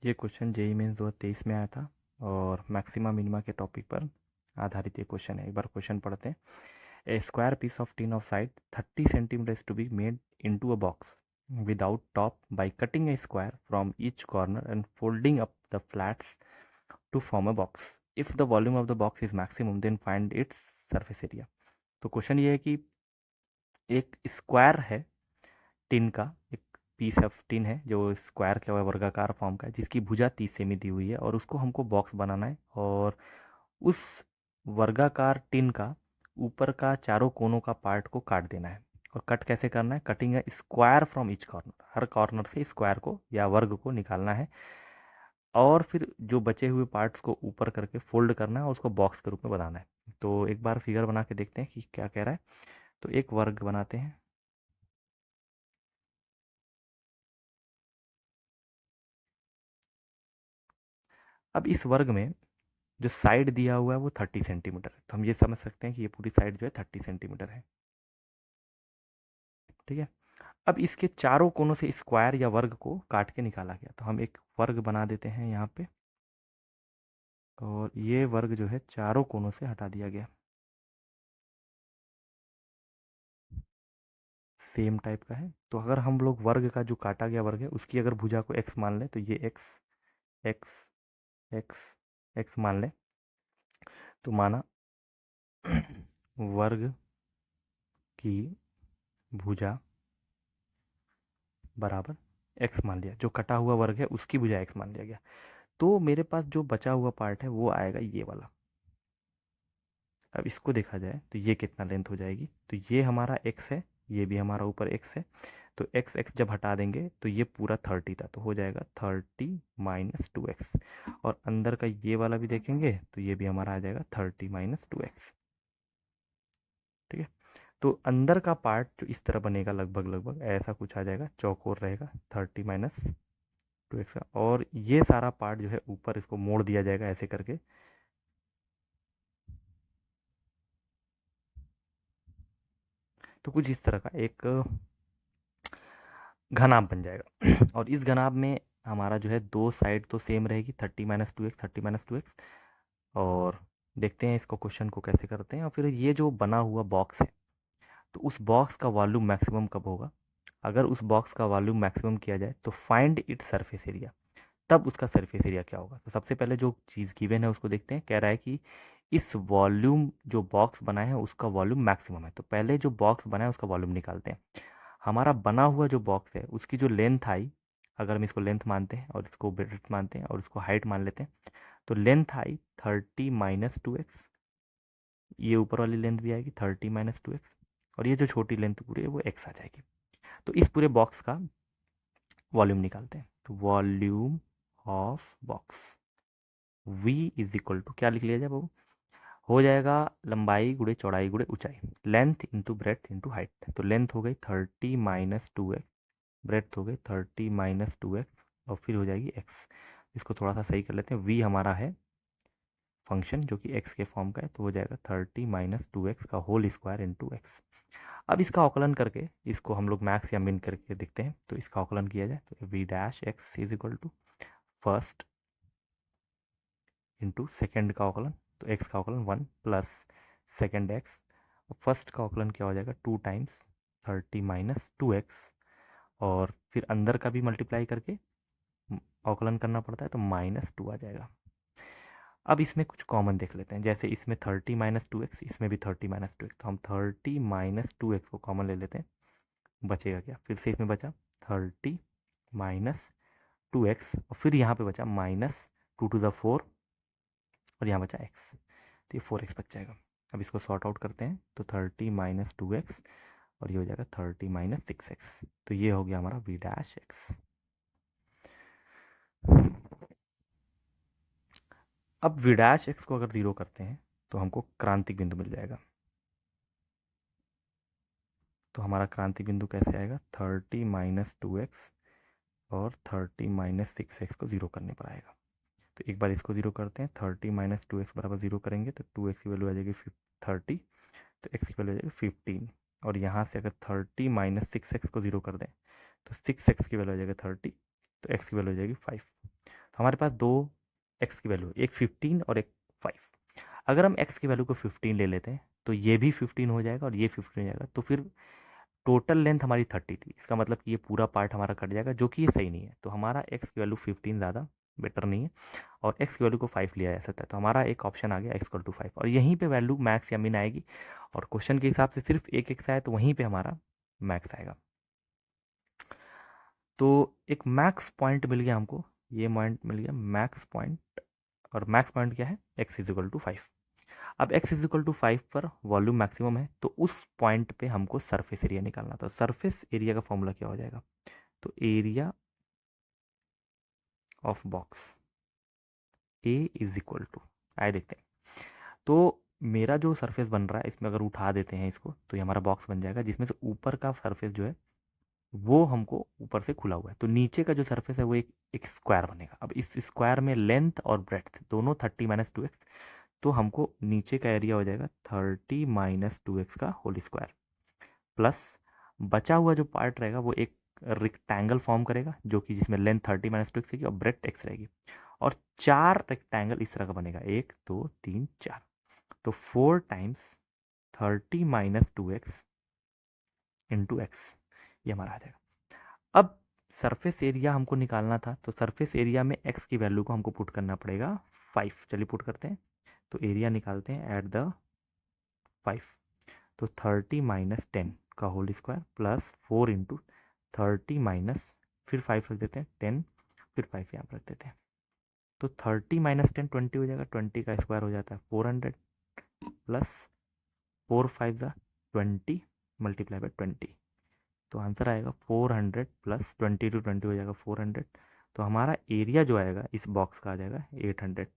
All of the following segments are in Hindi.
ये क्वेश्चन जेई मेंस 2023 में आया था और मैक्सिमा मिनिमा के टॉपिक पर आधारित ये क्वेश्चन है। एक बार क्वेश्चन पढ़ते हैं। A square piece of tin of side 30 centimetre to be made into a box without top by cutting a square from each corner and folding up the flats to form a box. If the volume of the box is maximum then find its surface area. तो क्वेश्चन ये है कि एक स्क्वायर है टिन का, एक पीस ऑफ टिन है जो स्क्वायर के वर्गाकार फॉर्म का है, जिसकी भुजा 30 सेमी दी हुई है और उसको हमको बॉक्स बनाना है। और उस वर्गाकार टिन का ऊपर का चारों कोनों का पार्ट को काट देना है। और कट कैसे करना है? कटिंग है square from each corner, her corner से स्क्वायर को या वर्ग को निकालना है और फिर जो बचे हुए पार्ट्स को ऊपर करके फोल्ड करना है और उसको बॉक्स के रूप में बनाना है। तो एक बार फिगर बना के देखते हैं कि क्या कह रहा है। तो एक वर्ग बनाते हैं। अब इस वर्ग में जो साइड दिया हुआ है वो 30 सेंटीमीटर है, तो हम ये समझ सकते हैं कि ये पूरी साइड जो है 30 सेंटीमीटर है। ठीक है। अब इसके चारों कोनों से स्क्वायर या वर्ग को काट के निकाला गया, तो हम एक वर्ग बना देते हैं यहाँ पे और ये वर्ग जो है चारों कोनों से हटा दिया गया। सेम टाइप का है। तो अगर हम लोग वर्ग का जो काटा गया वर्ग है उसकी अगर भुजा को x मान लें तो ये x x x x मान लें, तो माना वर्ग की भुजा बराबर x मान लिया, जो कटा हुआ वर्ग है उसकी भुजा x मान लिया गया। तो मेरे पास जो बचा हुआ पार्ट है वो आएगा ये वाला। अब इसको देखा जाए तो ये कितना लेंथ हो जाएगी, तो ये हमारा x है, ये भी हमारा ऊपर x है, तो x x जब हटा देंगे तो ये पूरा 30 था, तो हो जाएगा 30 माइनस 2x। और अंदर का ये वाला भी देखेंगे तो ये भी हमारा आ जाएगा 30 माइनस 2x। ठीक है। तो अंदर का पार्ट जो इस तरह बनेगा लगभग लगभग ऐसा कुछ आ जाएगा, चौकोर रहेगा 30 माइनस 2x का। और ये सारा पार्ट जो है ऊपर इसको मोड़ दिया जाएगा ऐसे करके, तो कुछ इस तरह का एक घनाभ बन जाएगा। और इस घनाभ में हमारा जो है दो साइड तो सेम रहेगी, 30 - 2x 30 - 2x। और देखते हैं इसको क्वेश्चन को कैसे करते हैं। और फिर ये जो बना हुआ बॉक्स है, तो उस बॉक्स का वॉल्यूम मैक्सिमम कब होगा? अगर उस बॉक्स का वॉल्यूम मैक्सिमम किया जाए तो फाइंड इट सरफेस एरिया, तब उसका सरफेस एरिया क्या होगा? तो सबसे पहले जो चीज़ गिवन है उसको देखते हैं। कह रहा है कि इस वॉल्यूम जो बॉक्स बना है उसका वॉल्यूम मैक्सिमम है, तो पहले जो बॉक्स बना है उसका वॉल्यूम निकालते हैं। हमारा बना हुआ जो बॉक्स है उसकी जो लेंथ आई, अगर हम इसको लेंथ मानते हैं और इसको ब्रेड्थ मानते हैं और इसको हाइट मान लेते हैं, तो लेंथ आई 30 माइनस 2x। ये ऊपर वाली लेंथ भी आएगी 30 माइनस 2x, और ये जो छोटी लेंथ पूरी है वो x आ जाएगी। तो इस पूरे बॉक्स का वॉल्यूम निकालते हैं। तो volume of box v is equal to क्या लिख लिया जाए वो? हो जाएगा लंबाई गुणे चौड़ाई गुणे ऊंचाई, length into breadth into height. तो लेंथ हो गई 30 माइनस 2x, ब्रेड्थ हो गई 30 माइनस 2x, और फिर हो जाएगी x। इसको थोड़ा सा सही कर लेते हैं। v हमारा है फंक्शन जो कि x के फॉर्म का है, तो हो जाएगा 30 माइनस 2x का होल स्क्वायर इंटू एक्स। अब इसका आकलन करके इसको हम लोग मैक्स या मिन करके देखते हैं। तो इसका आकलन किया जाए तो v dash x is equal to first into second का आकलन, तो x का आकलन 1 प्लस सेकेंड x। फर्स्ट का आकलन क्या हो जाएगा 2 टाइम्स 30 माइनस 2x, और फिर अंदर का भी मल्टीप्लाई करके आकलन करना पड़ता है, तो -2 आ जाएगा। अब इसमें कुछ कॉमन देख लेते हैं, जैसे इसमें 30 माइनस 2x, इसमें भी 30 माइनस 2x, तो हम 30 माइनस 2x को कॉमन ले लेते हैं। बचेगा क्या? फिर से इसमें बचा 30 माइनस 2x, और फिर यहाँ पे बचा -2 to the 4, और यहाँ बचा x, तो ये 4x बच जाएगा। अब इसको सॉर्ट आउट करते हैं, तो 30 माइनस 2x और ये हो जाएगा 30 माइनस 6x। तो ये हो गया हमारा v डैश एक्स। अब v डैश एक्स को अगर 0 करते हैं तो हमको क्रांतिक बिंदु मिल जाएगा। तो हमारा क्रांतिक बिंदु कैसे आएगा? 30 माइनस 2x और 30 माइनस 6x को 0 करने पर आएगा। तो एक बार इसको 0 करते हैं, 30 माइनस 2x बराबर 0 करेंगे तो 2x की वैल्यू आ जाएगी 30, तो x की वैल्यू आ जाएगी 15। और यहाँ से अगर 30 माइनस 6x को 0 कर दें तो 6x की वैल्यू आ जाएगी 30, तो x की वैल्यू आ जाएगी 5। तो हमारे पास दो एक्स की वैल्यू है, एक 15 और एक 5। अगर हम एक्स की वैल्यू को 15 ले लेते हैं तो ये भी 15 हो जाएगा और ये 15 हो जाएगा, तो फिर टोटल लेंथ हमारी 30 थी। इसका मतलब कि ये पूरा पार्ट हमारा कट जाएगा, जो कि ये सही नहीं है। तो हमारा एक्स की वैल्यू 15 ज़्यादा बेटर नहीं है और एक्स की वैल्यू को 5 लिया जा सकता है। तो हमारा एक ऑप्शन आ गया x = 5, और यहीं पे वैल्यू मैक्स या मिन आएगी। और क्वेश्चन के हिसाब से सिर्फ एक एक्स आया तो वहीं पे हमारा मैक्स आएगा। तो एक मैक्स पॉइंट मिल गया हमको, ये पॉइंट मिल गया मैक्स पॉइंट। और मैक्स पॉइंट क्या है, x = 5। अब x = 5 पर वॉल्यूम मैक्सिमम है, तो उस पॉइंट पे हमको सरफेस एरिया निकालना। तो सरफेस एरिया का फॉर्मूला क्या हो जाएगा, तो एरिया ऑफ बॉक्स A = आए देखते हैं। तो मेरा जो सरफेस बन रहा है, इसमें अगर उठा देते हैं इसको तो ये हमारा बॉक्स बन जाएगा, जिसमें से ऊपर का सरफेस जो है वो हमको ऊपर से खुला हुआ है। तो नीचे का जो सरफेस है वो एक स्क्वायर बनेगा। अब इस स्क्वायर में लेंथ और ब्रेड्थ दोनों 30 - 2x, तो हमको नीचे का एरिया हो जाएगा 30 - 2x का होल स्क्वायर, प्लस बचा हुआ जो पार्ट रहेगा वो एक रेक्टेंगल फॉर्म करेगा, जो कि जिसमें लेंथ 30 - 2x रहेगी और ब्रेड्थ x रहेगी। और 4 रेक्टेंगल इस तरह का बनेगा, 1 2 3 4। तो 4 टाइम्स 30 - 2x इंटू एक्स, ये हमारा आ जाएगा। अब सरफेस एरिया हमको निकालना था, तो सरफेस एरिया में एक्स की वैल्यू को हमको पुट करना पड़ेगा 5। चलिए पुट करते हैं, तो एरिया निकालते हैं एट द 5। तो 30 - 10 का होल स्क्वायर प्लस 4 इंटू 30 फिर 5 रख देते हैं 10, फिर 5 यहाँ पर रख देते हैं। तो 30 - 10 20 हो जाएगा, 20 का स्क्वायर हो जाता है 400 प्लस 4 5 ज़ा 20 मल्टीप्लाई बाई 20। तो आंसर आएगा 400 प्लस 20 टू 20 हो जाएगा 400। तो हमारा एरिया जो आएगा इस बॉक्स का आ जाएगा 800,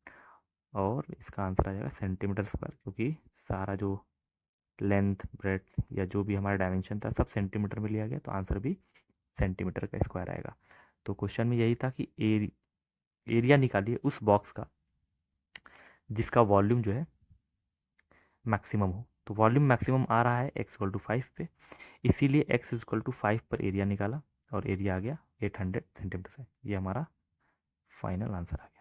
और इसका आंसर आ जाएगा सेंटीमीटर स्क्वायर, क्योंकि सारा जो लेंथ ब्रेड्थ या जो भी हमारा डायमेंशन था सब सेंटीमीटर में लिया गया, तो आंसर भी सेंटीमीटर का स्क्वायर आएगा। तो क्वेश्चन में यही था कि एरिया निकालिए उस बॉक्स का जिसका वॉल्यूम जो है मैक्सिमम हो। तो वॉल्यूम मैक्सिमम आ रहा है x = 5 पे, इसीलिए x = 5 पर एरिया निकाला और एरिया आ गया 800 सेंटीमीटर से। ये हमारा फाइनल आंसर आ गया।